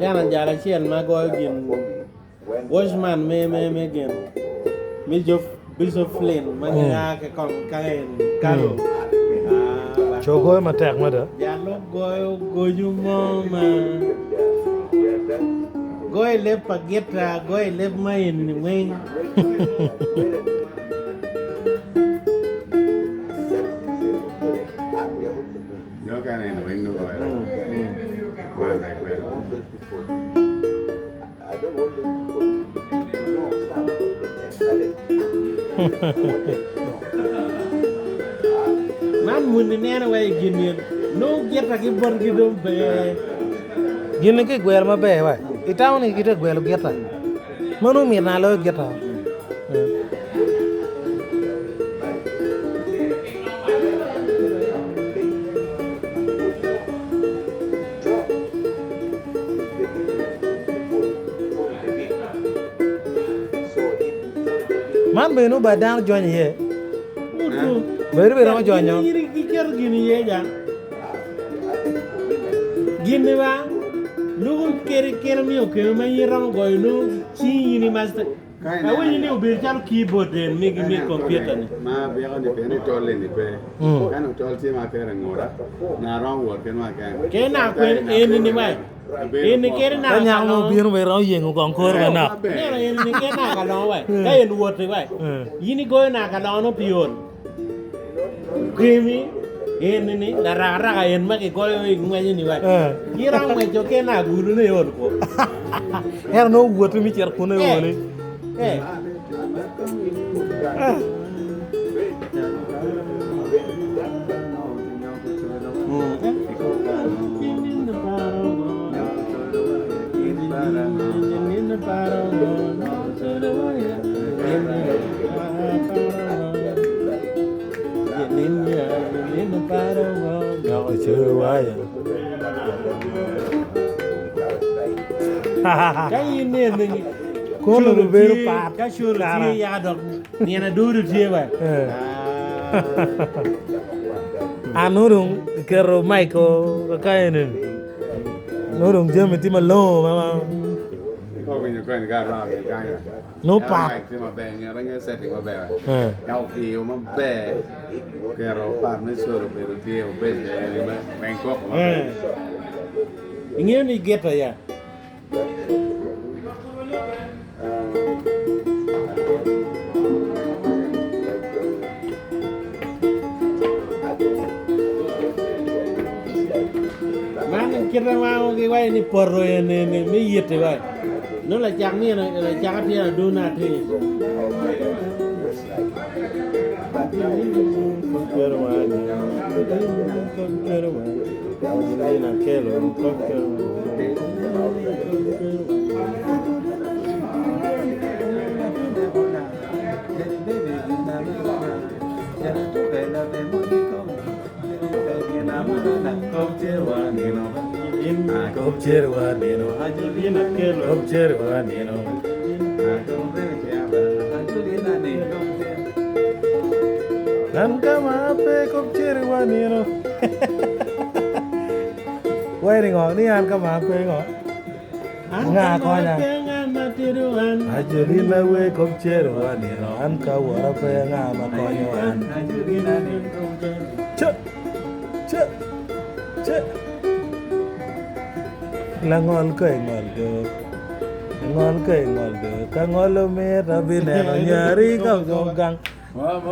Yana jara chien mago gin Washman me gin Bishop Flynn manga ke kon kaen karo Chogoy matek mada. ya lo goyu moma goy le pageta goy le main main Yo cái này nó bánh nó gọi là qua này quen. man mun ne na way gin no geta ki bon ki dum be Gini ki gwel mabe wa. Itaw ni kita gwel geta. Manu mi na lo geta. Man be no badan join ye. Beru beru ma join yo. Gini ki ker gini ye ja gini ba no ker mi o ke ma yiram goy no chi ni master awe ni o be jal keyboard mi computer ni Ma bây giờ thì phải cho lên thì phải. Cái nó cho chỉ mà cái là ngồi đó. Nhà rong quật cái mà cái. ke na kwen en ni mai en ker na Ta nyang no biru beru yengu kong kor ba na. ne na en ni ke na ka lo wai ka en wot wai yini goy na ka lo no pion krimi en ni la ra ka en ma ke goy ngwe ni wai yirang ma jo ke na guru ne yon ko Her no wuoto mi cer kuno woni. eh Cái ini ni Kono no beru pat. Cái sure ti ya dok ni na duru ti wa. Anurung kero Michael kainen. Nurung jam ti malo mama. Có bây giờ quen cái ra cái này. No pat. Thì mà bè nhà nó nghe setting mà bè. Nhau kiều mà bè. Cái rồi pat mới sửa được bè tiêu bè mà Bangkok mà. Ingin ni get ya. Mana kira mau ke wai ni porro ni mi yete wai. No la jang ni la jang ti do na ti. Nan kama pe kopcheri wanino. Wai ringo ni an kama pe ngo. Nga ko nya. Ajuri na we kopcheri wanino an ka wara pe nga ma ko nyo an. Che. La ngol ko ngol do. Ngol ko ngol do. Ka ngol me ra bi ne nyari ka gang.